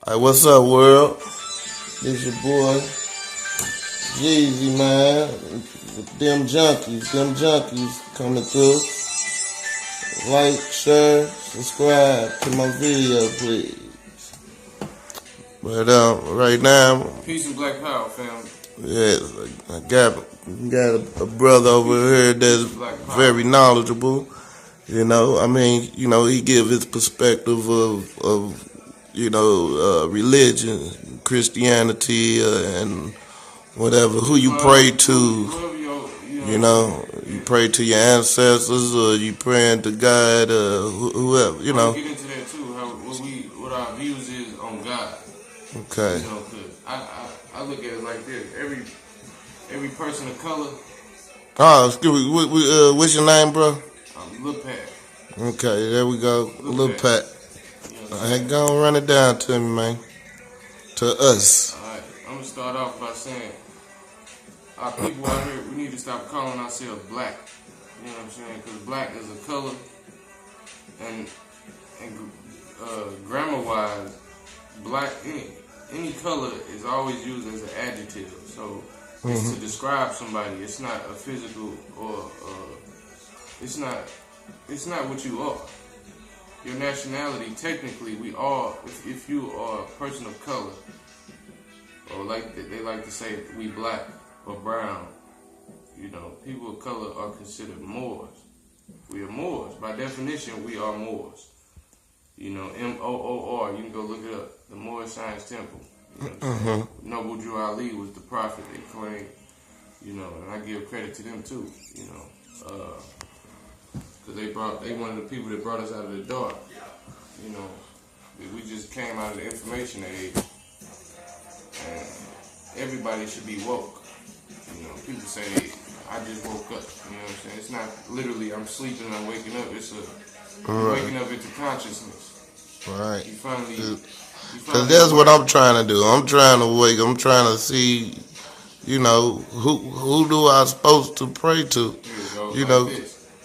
Hey, what's up, world? This your boy, Jeezy, man. Them junkies coming through. Like, share, subscribe to my video, please. But right now, Peace and Black Power, fam. yeah, I got a brother over here that's very knowledgeable. I mean, he give his perspective of religion, Christianity, and whatever, who you pray to. You pray to your ancestors, or you praying to God, whoever. Get into that too. What our views is on God. Okay. Cause I look at it like this. Every person of color. Oh, excuse me. What's your name, bro? Lil Pat. Okay, there we go. Lil Pat. I ain't gonna run it down to me, man. To us. Alright, I'm gonna start off by saying our people out here, we need to stop calling ourselves black. You know what I'm saying? Because black is a color, and grammar-wise, black any color is always used as an adjective. So it's to describe somebody. It's not a physical or it's not what you are. Your nationality, technically, we all, if you are a person of color, or they like to say we black or brown, people of color are considered Moors. We are Moors. By definition, we are Moors. M-O-O-R, you can go look it up. The Moor Science Temple. Noble Drew Ali was the prophet they claim, and I give credit to them too, because they one of the people that brought us out of the dark. We just came out of the information age, and everybody should be woke. People say, I just woke up. You know what I'm saying? It's not literally I'm sleeping and I'm waking up. It's waking up into consciousness. Right. You finally Because that's what I'm trying to do. I'm trying to wake. I'm trying to see, who do I supposed to pray to?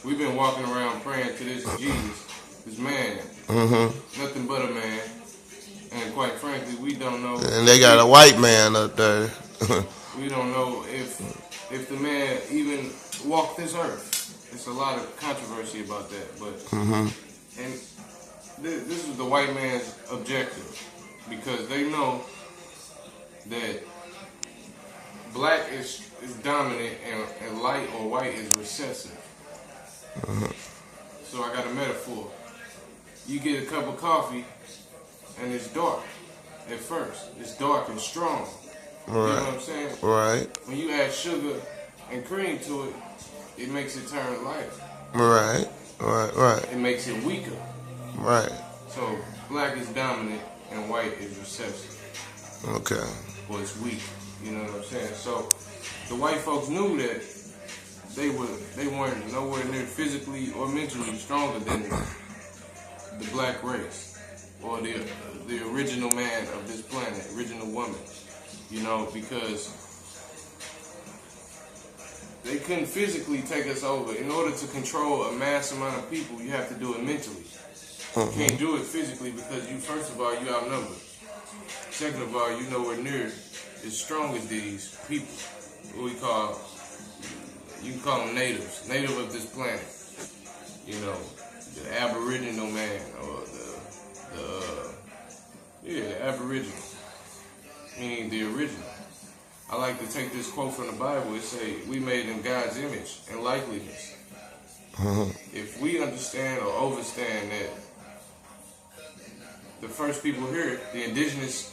We've been walking around praying to this Jesus, this man, nothing but a man, and quite frankly, we don't know. And they got a white man up there. We don't know if the man even walked this earth. It's a lot of controversy about that, but and this is the white man's objective, because they know that black is dominant and light or white is recessive. So I got a metaphor. You get a cup of coffee and it's dark at first. It's dark and strong. Right. You know what I'm saying? Right. When you add sugar and cream to it, it makes it turn light. Right. It makes it weaker. Right. So black is dominant and white is recessive. Okay. Or it's weak. You know what I'm saying? So the white folks knew that they weren't nowhere near physically or mentally stronger than the black race or the original man of this planet, original woman. Because they couldn't physically take us over. In order to control a mass amount of people, you have to do it mentally. You can't do it physically because first of all, you outnumbered. Second of all, you nowhere near as strong as these people. What you can call them natives, native of this planet. The aboriginal man or the aboriginal, meaning the original. I like to take this quote from the Bible. It say, we made in God's image and likeness. If we understand or overstand that the first people here, the indigenous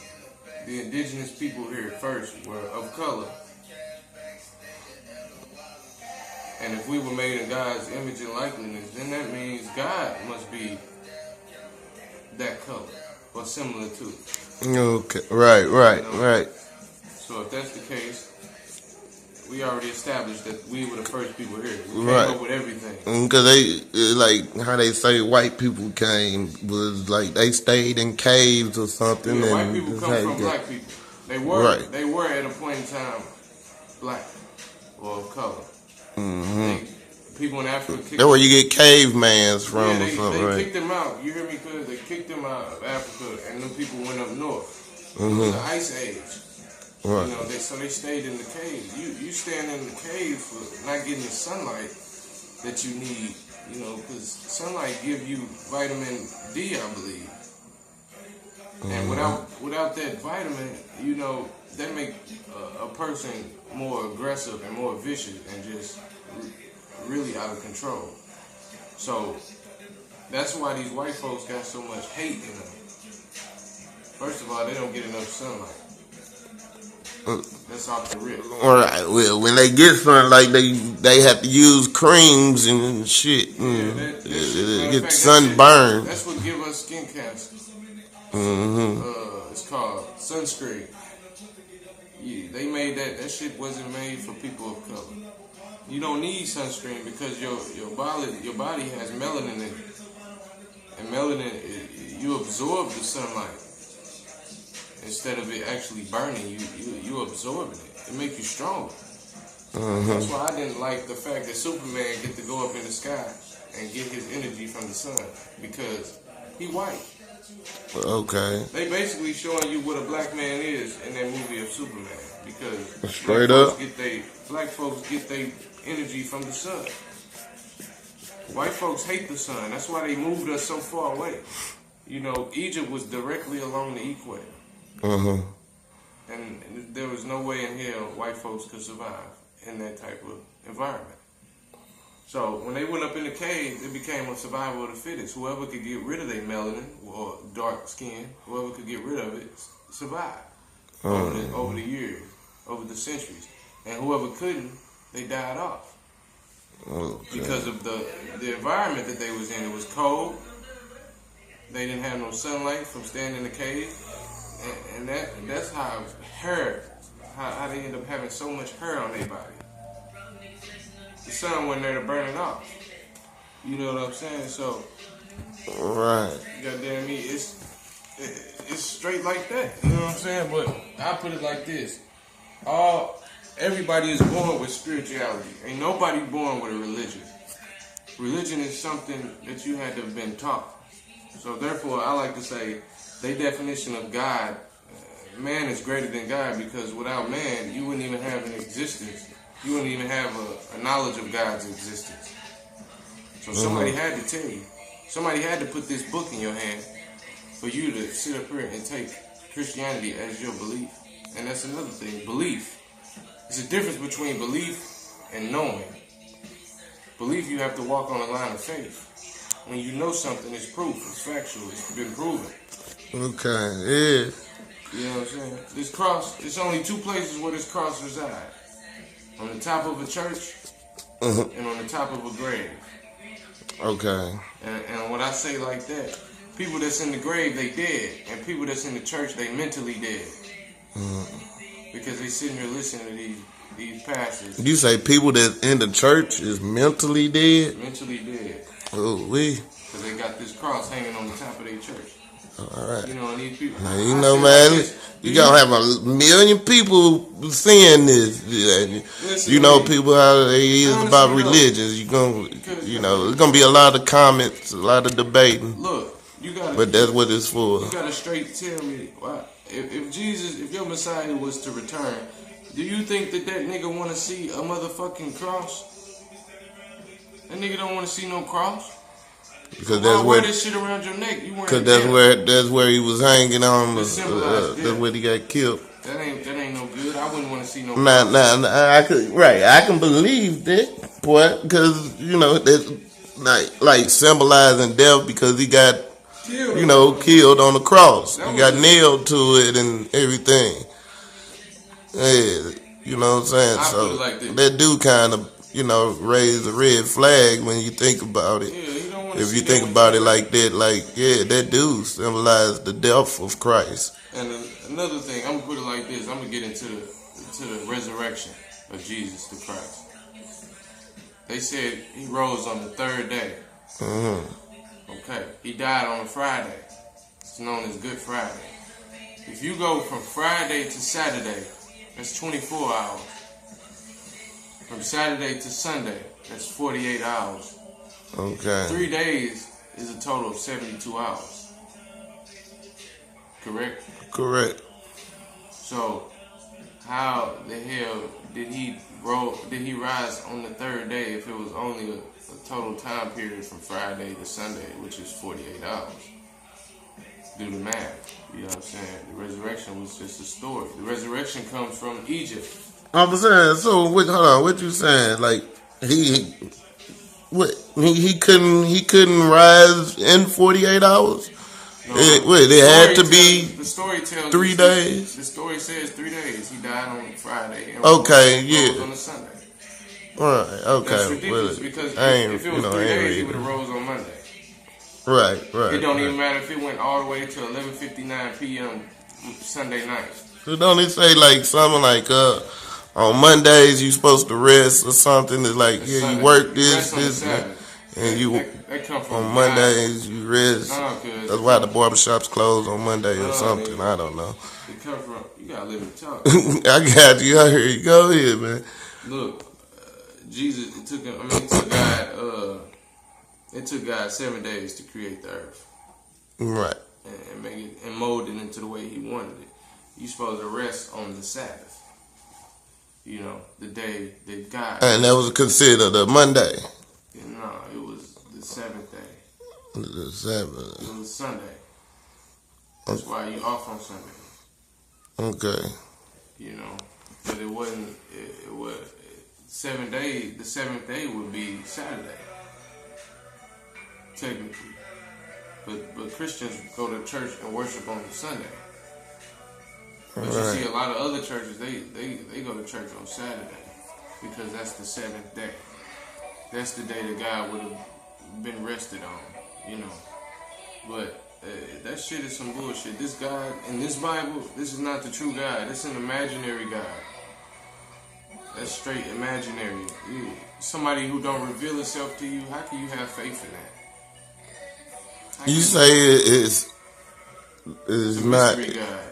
people here first were of color, and if we were made in God's image and likeness, then that means God must be that color or similar to it. Okay. Right. So if that's the case, we already established that we were the first people here. We came up with everything. Because they, like how they say white people came, was like they stayed in caves or something. Yeah, and white people come from black people. They were at a point in time black or of color. They people in Africa kicked That's where you get cavemans from yeah, or they something, right? kicked them out. You hear me? Cause they kicked them out of Africa, and them people went up north. It was Mm-hmm. the Ice Age. Right. You know, so they stayed in the caves. You stand in the cave for not getting the sunlight that you need. You know, because sunlight give you vitamin D, I believe. And without that vitamin, you know, that make a person more aggressive and more vicious and just really out of control. So that's why these white folks got so much hate in them. First of all, they don't get enough sunlight. That's off the rip. All right. Well, when they get something like they have to use creams and shit. Get sunburned. That's what give us skin cancer. Mm-hmm. It's called sunscreen. Yeah, they made that. That shit wasn't made for people of color. You don't need sunscreen because your body has melanin in it, and melanin you absorb the sunlight instead of it actually burning you absorbing it. It makes you stronger. That's why I didn't like the fact that Superman get to go up in the sky and get his energy from the sun because he white. Okay. They basically showing you what a black man is in that movie of Superman because Straight up. black folks get their energy from the sun. White folks hate the sun. That's why they moved us so far away. You know, Egypt was directly along the equator. And there was no way in hell white folks could survive in that type of environment. So when they went up in the cave, it became a survival of the fittest. Whoever could get rid of their melanin or dark skin, whoever could get rid of it, survived over the years, over the centuries. And whoever couldn't, they died off. Okay. Because of the environment that they was in. It was cold. They didn't have no sunlight from staying in the cave. And that's how hair, how they end up having so much hair on their body. The sun wasn't there to burn it off. You know what I'm saying? So, Right. goddamn me, it's straight like that. You know what I'm saying? But I put it like this: everybody is born with spirituality. Ain't nobody born with a religion. Religion is something that you had to have been taught. So therefore, I like to say, their definition of God, man is greater than God because without man, you wouldn't even have an existence. You wouldn't even have a knowledge of God's existence. So somebody had to tell you. Somebody had to put this book in your hand for you to sit up here and take Christianity as your belief. And that's another thing, belief. There's a difference between belief and knowing. Belief, you have to walk on the line of faith. When you know something, it's proof, it's factual, it's been proven. Okay. Yeah. You know what I'm saying? This cross, it's only two places where this cross resides. On the top of a church and on the top of a grave. Okay. And when I say like that, people that's in the grave, they dead. And people that's in the church, they mentally dead. Because they sitting here listening to these pastors. You say people that in the church is mentally dead? Mentally dead. Oh, we. Because they got this cross hanging on the top of their church. All right. You know, and these people. Now, you know, man, you gonna have a million people seeing this. Listen, You know, man, people how they is honestly, about though, religions. You know, it's gonna be a lot of comments, a lot of debating. Look, you gotta. But that's what it's for. You gotta straight tell me why. If your Messiah was to return, do you think that nigga want to see a motherfucking cross? That nigga don't want to see no cross. Because Why that's wear where. this shit around your neck? You Because that's where he was hanging on. It symbolized That's death. where he got killed. That ain't no good. I wouldn't want to see no. Nah, I can believe that, boy, because you know that's like symbolizing death because he got killed on the cross. He got nailed to it and everything. Yeah, you know what I'm saying. I So put it like this. that do kind of raise a red flag when you think about it. Yeah, you don't want to If see you think that about it like that, that do symbolize the death of Christ. And another thing, I'm gonna put it like this. I'm gonna get into the resurrection of Jesus the Christ. They said he rose on the third day. Okay, he died on a Friday. It's known as Good Friday. If you go from Friday to Saturday, that's 24 hours. From Saturday to Sunday, That's 48 hours. Okay. 3 days is a total of 72 hours. Correct? Correct. So, how the hell did he rise on the third day if it was only a total time period from Friday to Sunday, which is 48 hours? Do the math. You know what I'm saying? The resurrection was just a story. The resurrection comes from Egypt. I'm saying, so hold on, what you saying? Like he couldn't rise in 48 hours? No, It had to be the story tells 3 days. The story says 3 days. He died on Friday and Okay, rose yeah. on a Sunday. Right, okay. That's ridiculous because I ain't, if it was 3 days, he would have rose on Monday. Right. It don't even matter if it went all the way to 11:59 p.m. Sunday night. So don't it say like something like on Mondays you supposed to rest or something? It's like It's you Sunday. work You this, rest on the Sabbath. and you That come from on God. Mondays you rest. No, 'cause That's why the barbershops close on Monday or No, something. nigga. I don't know. It come from you gotta live in talk. I got you. I hear you. Go ahead, man. Look, Jesus. It took God 7 days to create the earth. Right. And make it and mold it into the way he wanted it. You're supposed to rest on the Sabbath. You know, the day that God. And that was considered a Monday. No, it was the seventh day. The Sabbath. It was Sunday. That's why you off on Sunday. Okay. You know, but it wasn't. It was 7 days. The seventh day would be Saturday, technically. But Christians go to church and worship on Sunday. But you see a lot of other churches, they go to church on Saturday because that's the seventh day. That's the day that God would have been rested on, you know. But that shit is some bullshit. This God in this Bible, this is not the true God. This is an imaginary God. That's straight imaginary. Somebody who don't reveal itself to you, how can you have faith in that? You say it's not. God.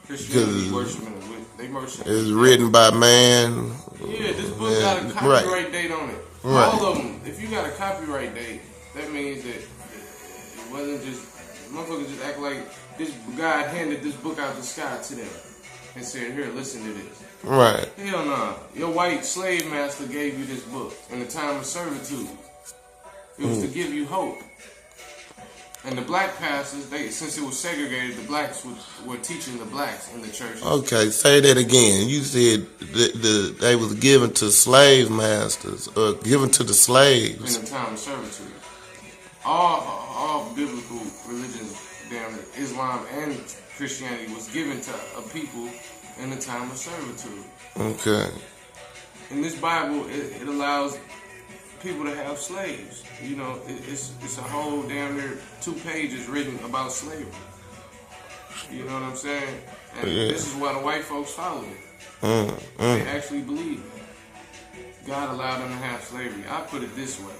Christianity worshiping they worship. It's written by man. Yeah, this book got a copyright date on it. Right. All of them. If you got a copyright date, that means that it wasn't just motherfuckers just act like this. God handed this book out the sky to them and said, "Here, listen to this." Right. Hell no. Your white slave master gave you this book in the time of servitude. It was to give you hope. And the black pastors, since it was segregated, the blacks were teaching the blacks in the churches. Okay, say that again. You said they was given to slave masters or given to the slaves in the time of servitude. All biblical religions, damn it, Islam and Christianity was given to a people in the time of servitude. Okay. In this Bible, it allows people to have slaves. You know, it's a whole damn near 2 pages written about slavery. You know what I'm saying? And this is why the white folks followed it. They actually believe it. God allowed them to have slavery. I put it this way: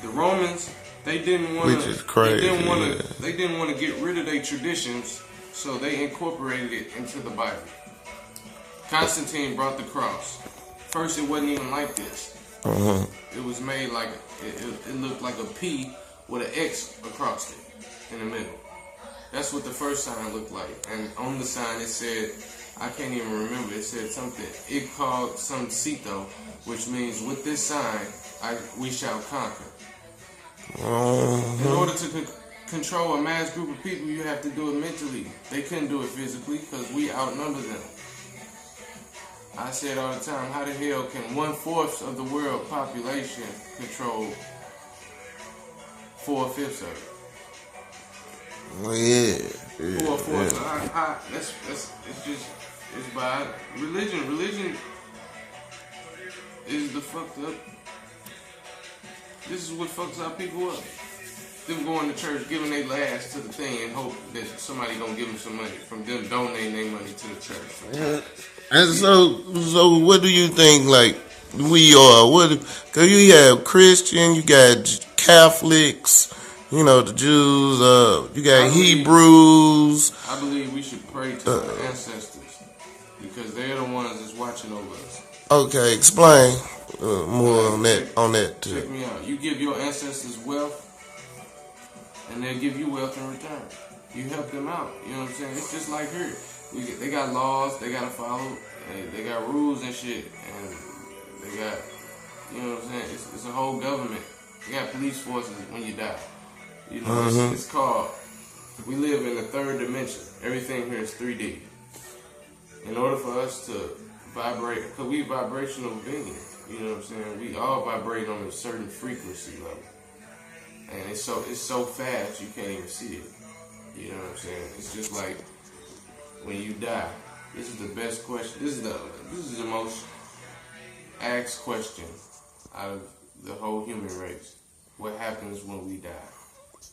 the Romans, they didn't want to. Which is crazy. They didn't want to get rid of their traditions, so they incorporated it into the Bible. Constantine brought the cross. First, it wasn't even like this. It was made like it looked like a P with an X across it in the middle. That's what the first sign looked like. And on the sign it said, I can't even remember. It said something. It called some Cito, which means with this sign we shall conquer. In order to control a mass group of people, you have to do it mentally. They couldn't do it physically because we outnumber them. I say it all the time, how the hell can 1/4 of the world population control 4/5 of it? Well, yeah. 4/4. It's by religion. Religion is the fucked up. This is what fucks our people up. Them going to church, giving their last to the thing and hope that somebody gonna give them some money from them donating their money to the church. And so what do you think, like, we are? Because you have Christian, you got Catholics, you know, the Jews, you got Hebrews. I believe we should pray to our ancestors. because they're the ones that's watching over us. Okay, explain more on that Check too. me out. You give your ancestors wealth, and they'll give you wealth in return. You help them out. You know what I'm saying? It's just like here. They got laws they gotta follow. And they got rules and shit, and they got, you know what I'm saying? It's a whole government. They got police forces when you die. You know, it's called. We live in the third dimension. Everything here is 3D. In order for us to vibrate, because we vibrational beings, you know what I'm saying? We all vibrate on a certain frequency level. And it's so fast you can't even see it. You know what I'm saying? It's just like when you die. This is the best question. This is the most asked question out of the whole human race. What happens when we die?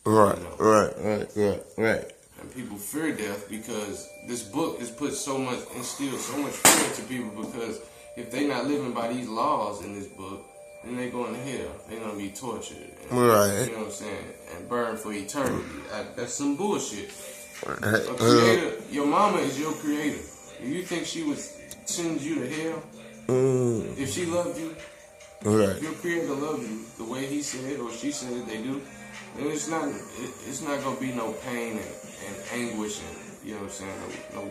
Right, You know? right. And people fear death because this book has instilled so much fear into people, because if they're not living by these laws in this book, then they're going to hell. They're going to be tortured. And, Right. You know what I'm saying? And burned for eternity. That's some bullshit. Right. A creator, your mama is your creator. If you think she would send you to hell, if she loved you, Right. if your creator loved you the way he said or she said they do, then it's not gonna be no pain and anguish and, you know what I'm saying, no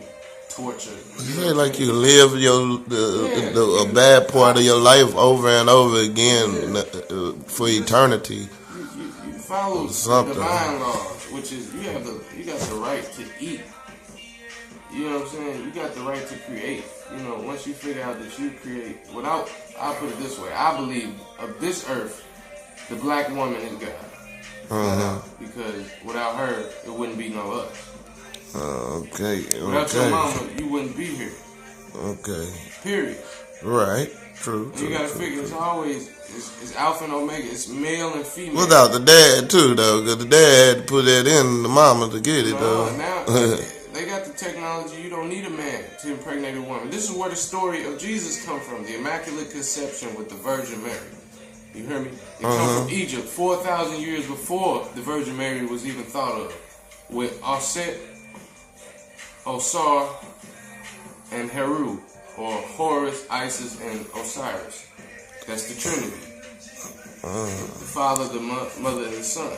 torture. You say like you live a bad part of your life over and over again for eternity. You follow Something. the divine laws, which is you got the right to eat. You know what I'm saying? You got the right to create. You know, once you figure out that you create, I'll put it this way. I believe of this earth, the black woman is God. Because without her, it wouldn't be no us. Okay. Without your mama, you wouldn't be here. Okay. Period. Right. True. And you gotta figure it's always it's alpha and omega. It's male and female. Without the dad too, though, because the dad had to put that in the mama to get it, though. Now they got the technology. You don't need a man to impregnate a woman. This is where the story of Jesus come from. The Immaculate Conception with the Virgin Mary. You hear me? It come from Egypt 4,000 years before the Virgin Mary was even thought of. With Aset, Osar, and Heru, or Horus, Isis, and Osiris. That's the Trinity. The Father, the Mother, and the Son.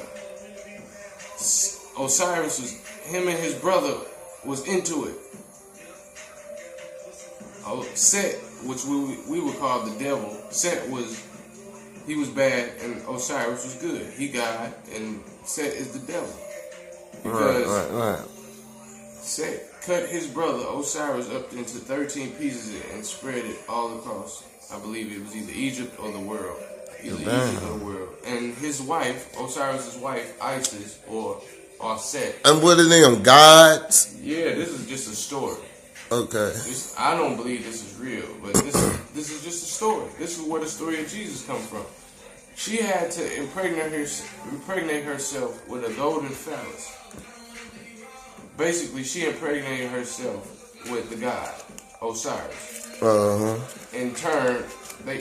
Osiris was, him and his brother was into it. Set, which we would call the devil, Set he was bad and Osiris was good. He God and Set is the devil. Because Right. Set cut his brother Osiris up into 13 pieces and spread it all across. I believe it was either Egypt or the world. Egypt or the world. And his wife, Osiris' wife, Isis, or Set. And what are them, gods? Yeah, this is just a story. Okay. I don't believe this is real, but this is just a story. This is where the story of Jesus comes from. She had to impregnate herself with a golden phallus. Basically, she impregnated herself with the god Osiris. In turn,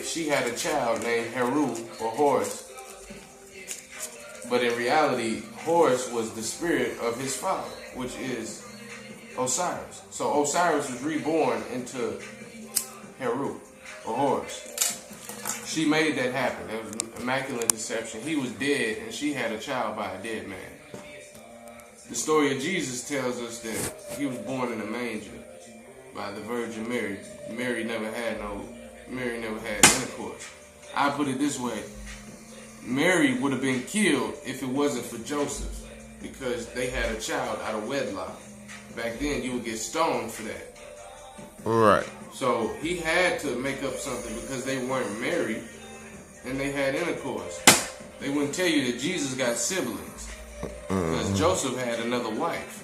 she had a child named Heru or Horus. But in reality, Horus was the spirit of his father, which is Osiris. So Osiris was reborn into Heru or Horus. She made that happen. That was an immaculate conception. He was dead, and she had a child by a dead man. The story of Jesus tells us that he was born in a manger by the Virgin Mary. Mary never had intercourse. I put it this way: Mary would have been killed if it wasn't for Joseph, because they had a child out of wedlock. Back then, you would get stoned for that. Right. So he had to make up something because they weren't married and they had intercourse. They wouldn't tell you that Jesus got siblings because Joseph had another wife.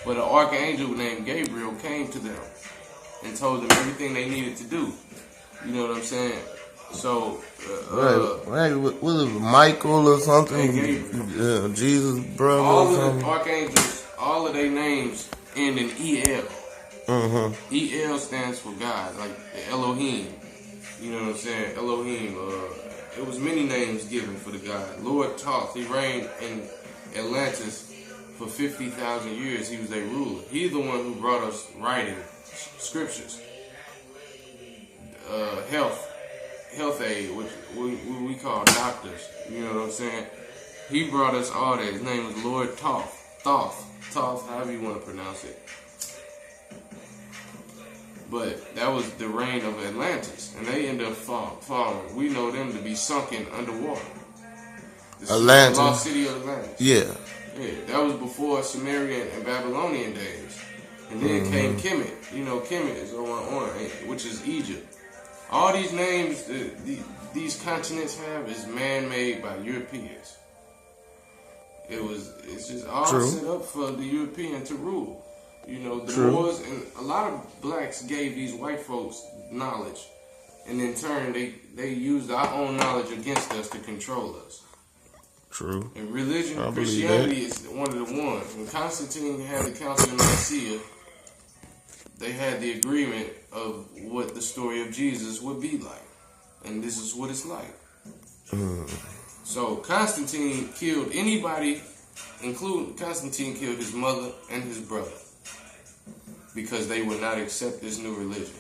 But an archangel named Gabriel came to them and told them everything they needed to do. You know what I'm saying? So, right. Was it Michael or something? Jesus' brother all or of something? the archangels, all of their names end in El. El stands for God, like Elohim. You know what I'm saying? Elohim. It was many names given for the God. Lord Thoth, he reigned in Atlantis for 50,000 years, he was their ruler. He's the one who brought us writing, scriptures, health aid, which we call doctors. You know what I'm saying? He brought us all that. His name was Lord Thoth, however you want to pronounce it. But that was the reign of Atlantis, and they ended up falling. We know them to be sunken underwater. Atlantis. The lost city of Atlantis. Yeah. Yeah, that was before Sumerian and Babylonian days. And then came Kemet. You know, Kemet is on, which is Egypt. All these names these continents have is man-made by Europeans. It's just all set up for the European to rule. You know, the Moors, and a lot of blacks gave these white folks knowledge, and in turn they used our own knowledge against us to control us. True. And religion, Christianity is one of the ones. When Constantine had the Council of Nicaea, they had the agreement of what the story of Jesus would be like. And this is what it's like. So Constantine killed anybody, including Constantine killed his mother and his brother, because they would not accept this new religion.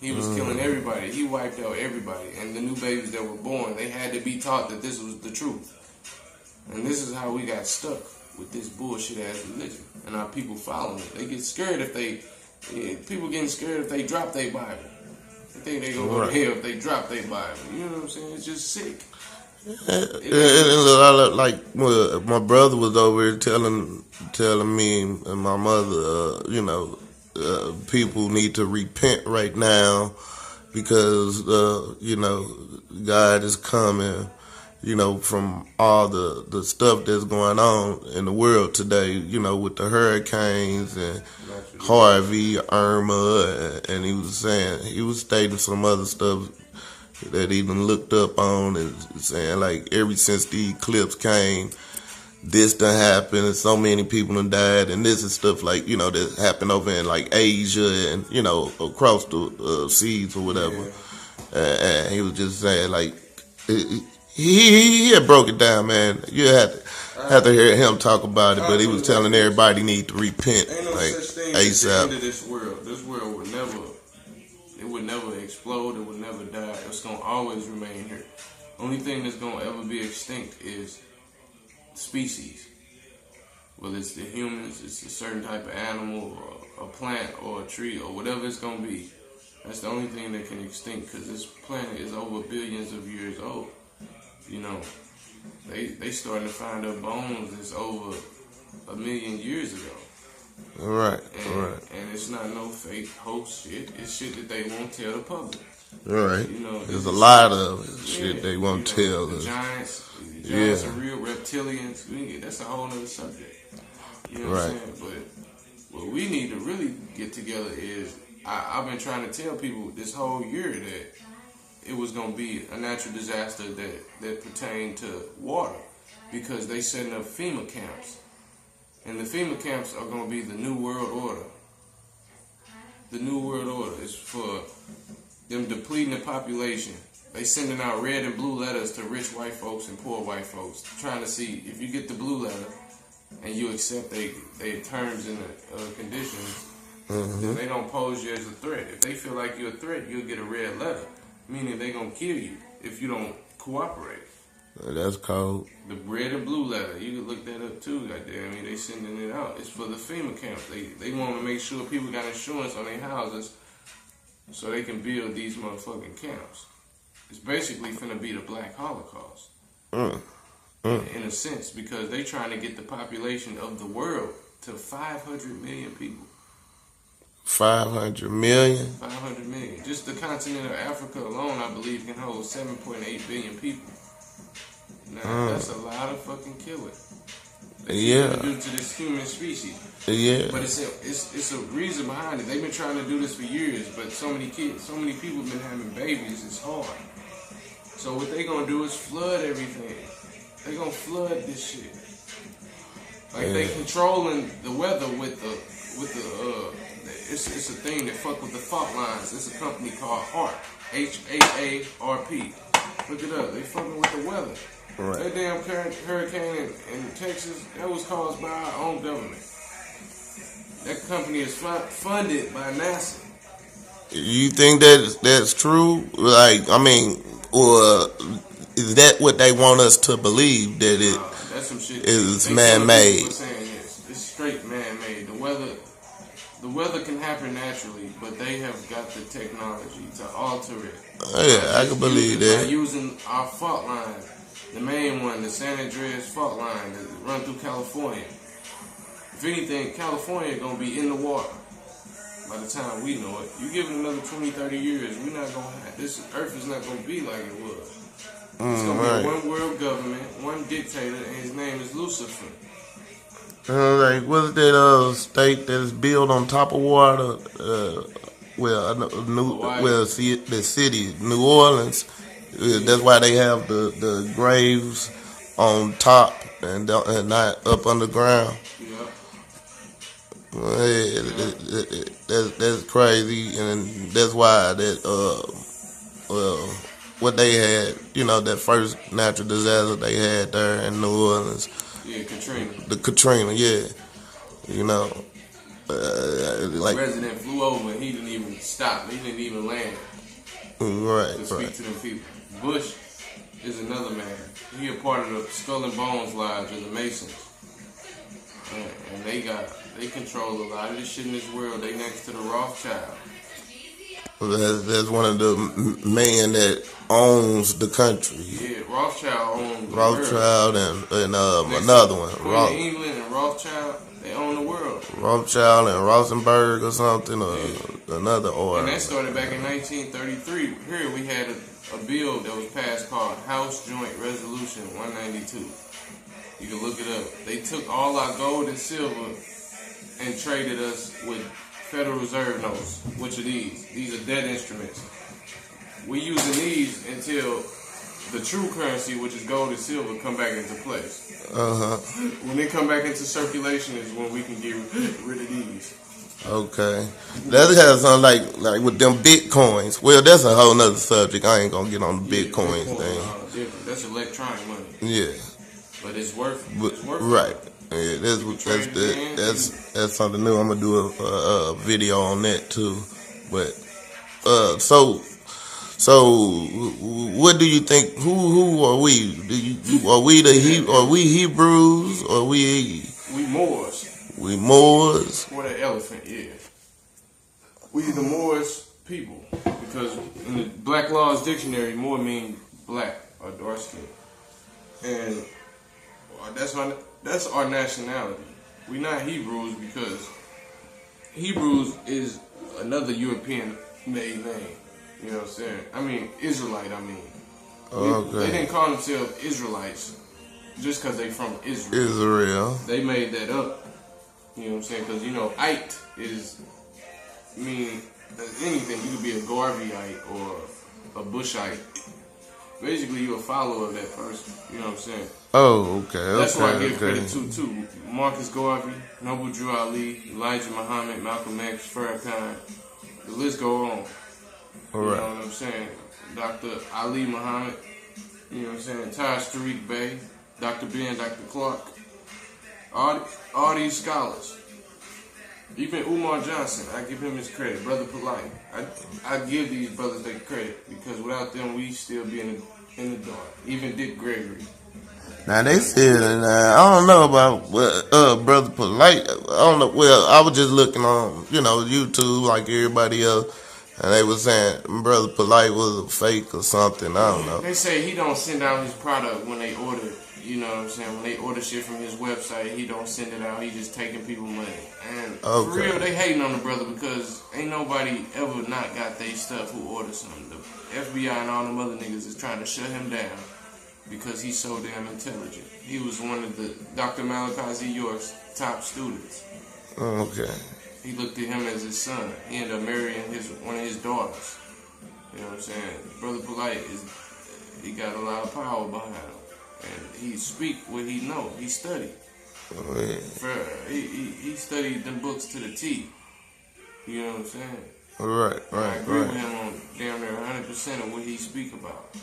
He was killing everybody. He wiped out everybody. And the new babies that were born, they had to be taught that this was the truth. And this is how we got stuck with this bullshit ass religion. And our people following it. They get scared people getting scared if they drop their Bible. They think they gonna go to hell if they drop their Bible. You know what I'm saying? It's just sick. Like my brother was over here telling me and my mother, people need to repent right now because God is coming. From all the stuff that's going on in the world today, with the hurricanes and Harvey, Irma, and he was stating some other stuff that he done looked up on and saying like ever since the eclipse came, this done happened and so many people done died, and this is stuff like, that happened over in like Asia and, across the seas or whatever. And he was just saying like, He had broke it down, man. You had to hear him talk about it, but he was telling everybody need to repent, ain't no like such thing ASAP. as the end of this world. This world would never explode. It would never die. It's gonna always remain here. Only thing that's gonna ever be extinct is species. Whether it's the humans, it's a certain type of animal, or a plant, or a tree, or whatever it's gonna be. That's the only thing that can extinct, because this planet is over billions of years old. They starting to find their bones that's over 1 million years ago. Right. And it's not no fake hoax shit. It's shit that they won't tell the public. Right. There's a lot of shit they won't tell the us. Giants are real reptilians. That's a whole other subject. You know what I'm saying? But what we need to really get together is, I've been trying to tell people this whole year that it was going to be a natural disaster that pertained to water, because they setting up FEMA camps. And the FEMA camps are going to be the New World Order. The New World Order is for them depleting the population. They sending out red and blue letters to rich white folks and poor white folks, trying to see if you get the blue letter and you accept their terms and conditions, then they don't pose you as a threat. If they feel like you're a threat, you'll get a red letter, meaning they're going to kill you if you don't cooperate. That's cold. The red and blue letter, you can look that up too, goddamn. I mean, they sending it out. It's for the FEMA camps. They want to make sure people got insurance on their houses so they can build these motherfucking camps. It's basically finna be the Black Holocaust. In a sense, because they trying to get the population of the world to 500 million people. 500 million? 500 million. Just the continent of Africa alone, I believe, can hold 7.8 billion people. Now, that's a lot of fucking killing. Due to this human species. Yeah. But it's a reason behind it. They've been trying to do this for years, but so many people have been having babies. It's hard. So what they gonna do is flood everything. They gonna flood this shit. Like they controlling the weather with the it's a thing that fuck with the fault lines. It's a company called HAARP. Look it up. They fucking with the weather. Right. That damn hurricane in Texas, that was caused by our own government. That company is funded by NASA. You think that's true? Like, I mean, or is that what they want us to believe, that it That's some shit. is They man-made? saying it's straight man-made. The weather can happen naturally, but they have got the technology to alter it. Yeah, I can believe By that. using our fault line, the main one, the San Andreas fault line that run through California. If anything, California gonna be in the water by the time we know it. You give it another 20, 30 years, we're not gonna have this. Earth is not gonna be like it was. It's gonna Right. be one world government, one dictator, and his name is Lucifer. Like, what's that state that's built on top of water? The city, New Orleans. That's why they have the graves on top and not up underground. Yeah. That's crazy, and that's why what they had, that first natural disaster they had there in New Orleans, Yeah, Katrina. the Katrina, yeah, like President flew over and he didn't even stop. He didn't even land to speak to them people. Bush is another man. He a part of the Skull and Bones Lodge of the Masons. And they control a lot of this shit in this world. They next to the Rothschild. That's one of the men that owns the country. Yeah, Rothschild owns the Rothschild world. and another one. Queen England and Rothschild, they own the world. Rothschild and Rosenberg or something, or another order. And that started back in 1933. Here we had a bill that was passed called House Joint Resolution 192. You can look it up. They took all our gold and silver and traded us with Federal Reserve notes, which are these. These are debt instruments. We using these until the true currency, which is gold and silver, come back into place. When they come back into circulation is when we can get rid of these. Okay. That has something like with them Bitcoins. Well, that's a whole nother subject. I ain't gonna get on the Bitcoin thing. That's electronic money. Yeah. But it's worth right. Yeah, that's something new. I'm gonna do a video on that too. But so what do you think? Who are we? Are we Hebrews? Or we Moors? We Moors? What an elephant, yeah. We the Moors people, because in the Black Laws Dictionary, Moor means black or dark skin, and that's our nationality. We not Hebrews because Hebrews is another European made name. You know what I'm saying? I mean Israelite. They didn't call themselves Israelites just because they from Israel. They made that up. You know what I'm saying? Because Ite mean anything. You could be a Garveyite or a Bushite. Basically, you're a follower of that person. You know what I'm saying? Oh, okay. That's why I give credit to too. Marcus Garvey, Noble Drew Ali, Elijah Muhammad, Malcolm X, Farrakhan. The list go on. All right. You know what I'm saying? Dr. Ali Muhammad. You know what I'm saying? Taj Tariq Bey, Dr. Ben, Dr. Clark. All these scholars. Even Umar Johnson, I give him his credit. Brother Polite. I give these brothers their credit because without them, we still be in the dark. Even Dick Gregory. Now they said, I don't know about Brother Polite. I don't know. Well, I was just looking on, YouTube like everybody else, and they was saying Brother Polite was a fake or something. I don't know. They say he don't send out his product when they order it. You know what I'm saying? When they order shit from his website, he don't send it out. He just taking people money. And for real, they hating on the brother because ain't nobody ever not got their stuff who ordered something. The FBI and all them other niggas is trying to shut him down because he's so damn intelligent. He was one of the Dr. Malachi Z. York's top students. Okay. He looked at him as his son. He ended up marrying one of his daughters. You know what I'm saying? Brother Polite he got a lot of power behind him. And he speak what he know. He studied. Oh, yeah. He studied them books to the T. You know what I'm saying? Right. I agree with him on damn near 100% of what he speak about.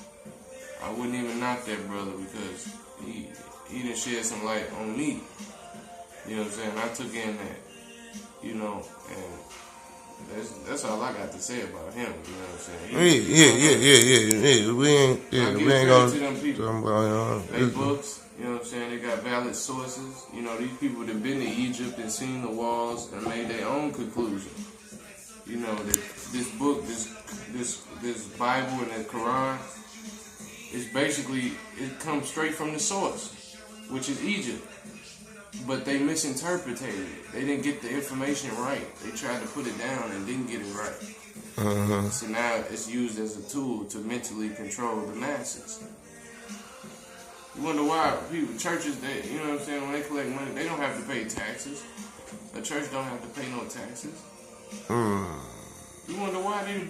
I wouldn't even knock that brother because he done shed some light on me. You know what I'm saying? I took in that, you know, and that's all I got to say about him. You know what I'm saying? Yeah. We ain't gonna to them people. talk about They books, you know what I'm saying? They got valid sources. You know, these people that been to Egypt and seen the walls and made their own conclusion. You know, that this book, this Bible and the Quran is basically, it comes straight from the source, which is Egypt. But they misinterpreted it. They didn't get the information right. They tried to put it down and didn't get it right. So now it's used as a tool to mentally control the masses. You wonder why churches, you know what I'm saying, when they collect money, they don't have to pay taxes. A church don't have to pay no taxes. You wonder why they the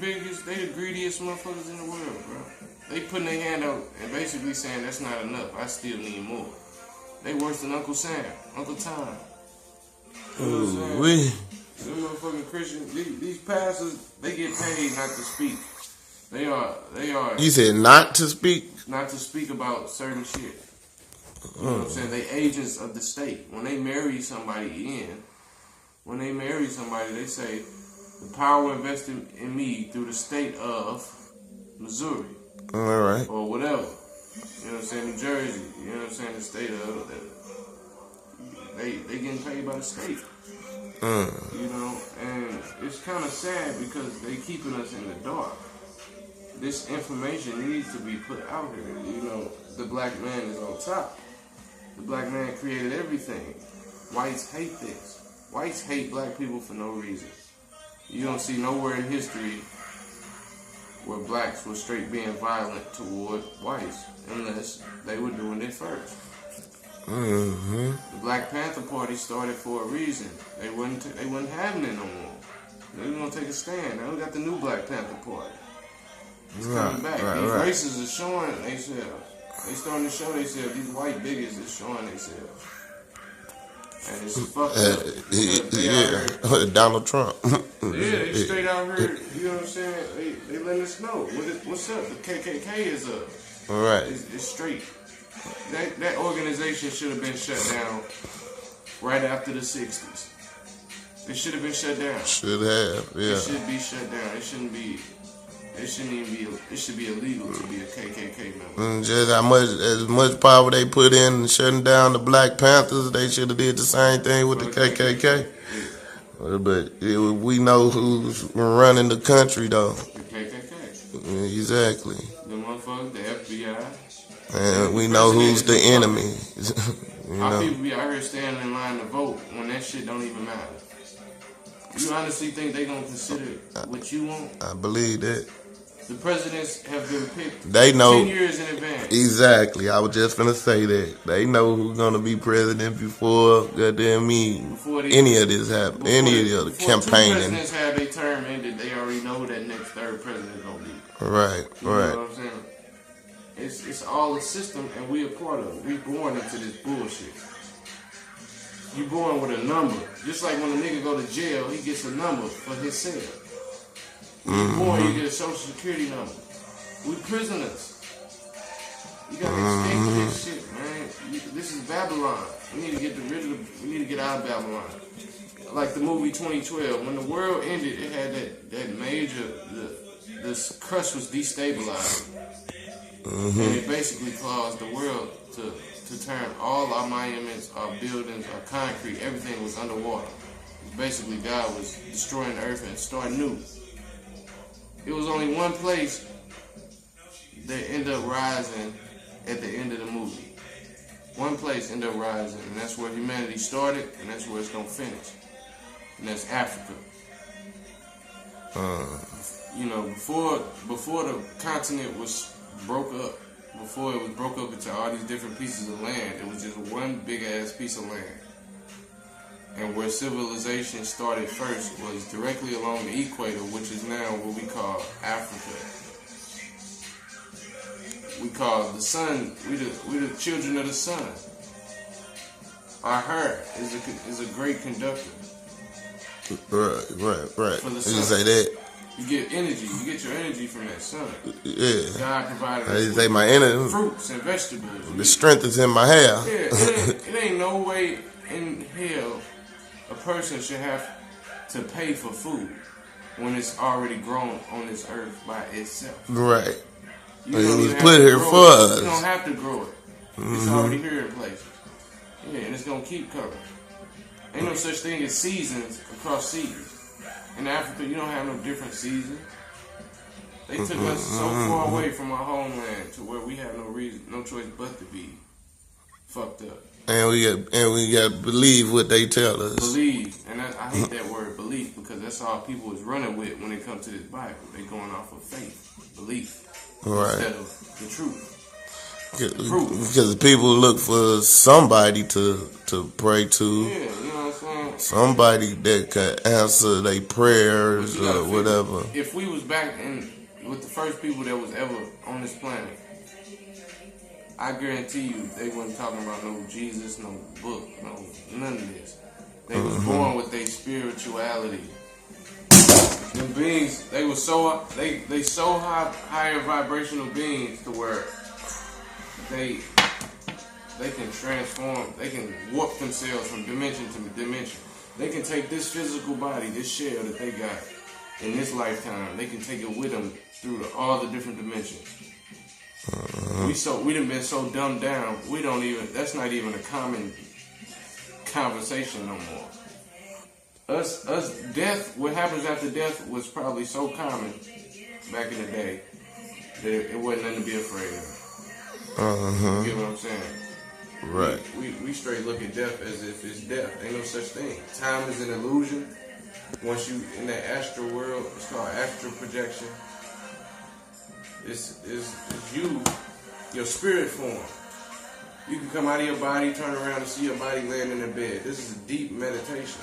greediest motherfuckers in the world, bro. They putting their hand out and basically saying that's not enough. I still need more. They worse than Uncle Sam, Uncle Tom. You know what I'm saying? Them motherfucking Christians, these pastors, they get paid not to speak. They are. You said not to speak? Not to speak about certain shit. You know what I'm saying? They agents of the state. When they marry somebody they say, the power invested in me through the state of Missouri. All right. Or whatever. You know what I'm saying? New Jersey. You know what I'm saying? The state of they getting paid by the state. You know, and it's kind of sad because they keeping us in the dark. This information needs to be put out here. You know, the black man is on top. The black man created everything. Whites hate this. Whites hate black people for no reason. You don't see nowhere in history where blacks were straight being violent toward whites unless they were doing it first. The Black Panther Party started for a reason. They wasn't having it no more. They were gonna take a stand. Now we got the new Black Panther Party. It's coming back. These races are showing themselves. They starting to show themselves. These white bigots are showing themselves. And it's fucked up. Donald Trump. They straight out here, you know what I'm saying? They letting us know. What's up? The KKK is up. All right. It's straight. That organization should have been shut down right after the 60s. It should have been shut down. Should have, yeah. It should be shut down. It shouldn't even be, it should be illegal to be a KKK member. Just as much power they put in shutting down the Black Panthers, they should have did the same thing with the KKK. Yeah. But we know who's running the country, though. The KKK. Exactly. The motherfuckers, the FBI. And we know who's the enemy. Our people be out here standing in line to vote when that shit don't even matter. You honestly think they gonna consider what you want? I believe that. The presidents have been picked They know 10 years in advance. Exactly. I was just gonna say that. They know who's gonna be president before goddamn any of this happen. Any of the campaigning. Two presidents have their term ended, they already know who that next third president gonna be. Right. You know what I'm saying? It's all a system and we a part of it. We born into this bullshit. You born with a number. Just like when a nigga go to jail, he gets a number for his cell. When you born, you get a social security number. We prisoners. You gotta escape this shit, man. This is Babylon. We need to get out of Babylon. Like the movie 2012. When the world ended, it had that major, this crust was destabilized. And it basically caused the world to turn all our monuments, our buildings, our concrete, everything was underwater. Basically, God was destroying the earth and starting new. It was only one place that ended up rising at the end of the movie. One place ended up rising, and that's where humanity started, and that's where it's going to finish. And that's Africa. You know, before the continent was broke up, before it was broke up into all these different pieces of land, it was just one big ass piece of land. And where civilization started first was directly along the equator, which is now what we call Africa. We call the sun, we the children of the sun. Our hair is a great conductor. Right. For the You sun. say that? You get energy. You get your energy from that sun. Yeah. God provided I us just with say my energy, fruits and vegetables. the strength is in my hair. Yeah, it ain't no way in hell a person should have to pay for food when it's already grown on this earth by itself. Right. You don't It was even have put to here grow for it. us. You don't have to grow it. It's already here in places. Yeah, and it's gonna keep coming. Ain't no such thing as seasons across seasons. In Africa, you don't have no different seasons. They took us so far away from our homeland to where we have no choice but to be fucked up. And we got to believe what they tell us. Believe, and I hate that word belief because that's all people is running with when it comes to this Bible. They going off of faith, belief, Right. instead of the truth. Because people look for somebody to pray to, Yeah, you know what I'm saying? somebody that can answer their prayers You gotta or figure, whatever. if we was back in with the first people that was ever on this planet, I guarantee you they wasn't talking about no Jesus, no book, no none of this. They was born with their spirituality. Them beings, they were so higher vibrational beings to where they can transform, they can warp themselves from dimension to dimension. They can take this physical body, this shell that they got in this lifetime, they can take it with them through all the different dimensions. We done been so dumbed down, that's not even a common conversation no more. Us death, what happens after death was probably so common back in the day that it wasn't nothing to be afraid of. You get what I'm saying? Right. We straight look at death as if it's death. Ain't no such thing. Time is an illusion. Once you in that astral world, it's called astral projection. It's you, your spirit form. You can come out of your body, turn around and see your body laying in the bed. This is a deep meditation.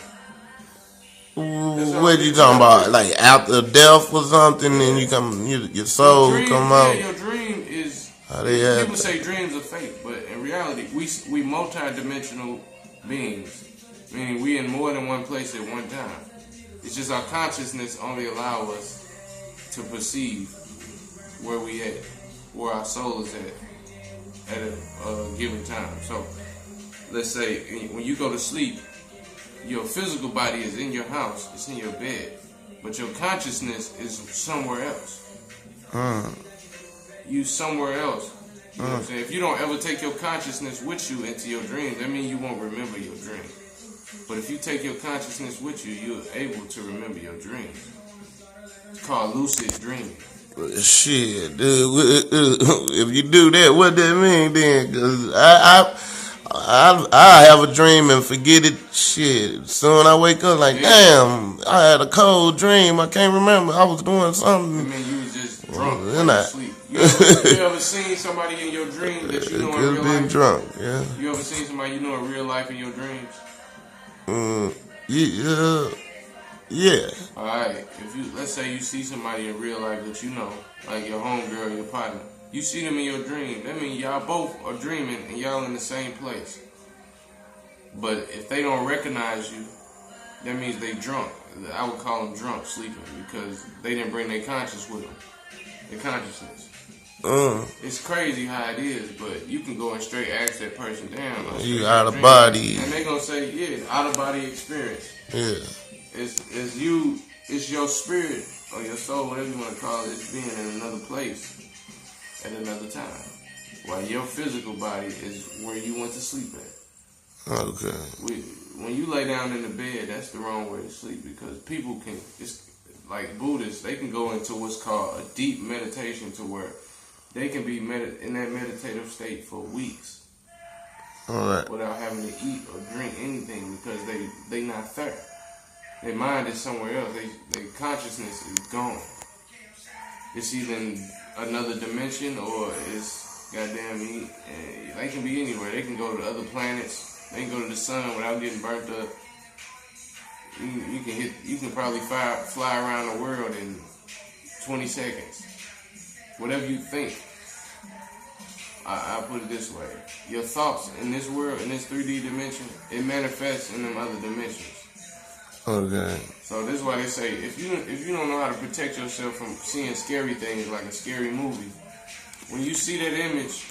What you talking about? Like after death or something, and you come, your soul come out. Yeah, your dream is. People say dreams are fake, but in reality, we multi-dimensional beings, meaning we in more than one place at one time. It's just our consciousness only allow us to perceive where we at, where our soul is at a given time. So, let's say when you go to sleep, your physical body is in your house, it's in your bed, but your consciousness is somewhere else. You somewhere else. You know what I'm saying? If you don't ever take your consciousness with you into your dreams, that means you won't remember your dream. But if you take your consciousness with you, you're able to remember your dreams. It's called lucid dreaming. Shit, dude. If you do that, what that mean then? Cause I have a dream and forget it. Shit. Soon I wake up like, damn, I had a cold dream. I can't remember. I was doing something. I mean, you was just drunk Well, while you sleep. You ever seen somebody in your dream that you know in real life? Drunk, yeah. You ever seen somebody you know in real life in your dreams? Yeah. Alright, let's say you see somebody in real life that you know, like your homegirl, your partner. You see them in your dream. That means y'all both are dreaming and y'all in the same place. But if they don't recognize you, that means they drunk. I would call them drunk, sleeping, because they didn't bring their conscience with them. Their consciousness. It's crazy how it is, but you can go and straight ask that person, damn. You out of body. And they gonna say, yeah, out of body experience. Yeah. It's your spirit or your soul, whatever you want to call it, it's being in another place at another time. While your physical body is where you went to sleep at. Okay. When you lay down in the bed, that's the wrong way to sleep because people can, it's like Buddhists, they can go into what's called a deep meditation to where they can be in that meditative state for weeks. All right. Without having to eat or drink anything because they not there. Their mind is somewhere else. Their consciousness is gone. It's either in another dimension or it's goddamn they can be anywhere. They can go to other planets. They can go to the sun without getting burnt up. You can probably fly around the world in 20 seconds. Whatever you think. I put it this way. Your thoughts in this world, in this 3D dimension, it manifests in them other dimensions. Okay. So this is why they say if you don't know how to protect yourself from seeing scary things like a scary movie, when you see that image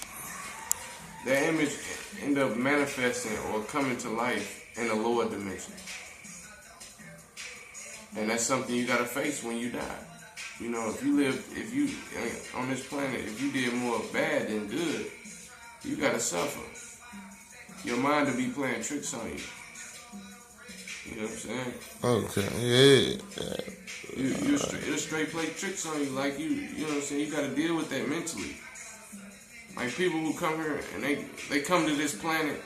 end up manifesting or coming to life in a lower dimension. And that's something you gotta face when you die. You know, if you on this planet, if you did more bad than good, you gotta suffer. Your mind will be playing tricks on you. You know what I'm saying? Okay. Yeah. It'll straight play tricks on you, like you know what I'm saying? You gotta deal with that mentally. Like people who come here and they come to this planet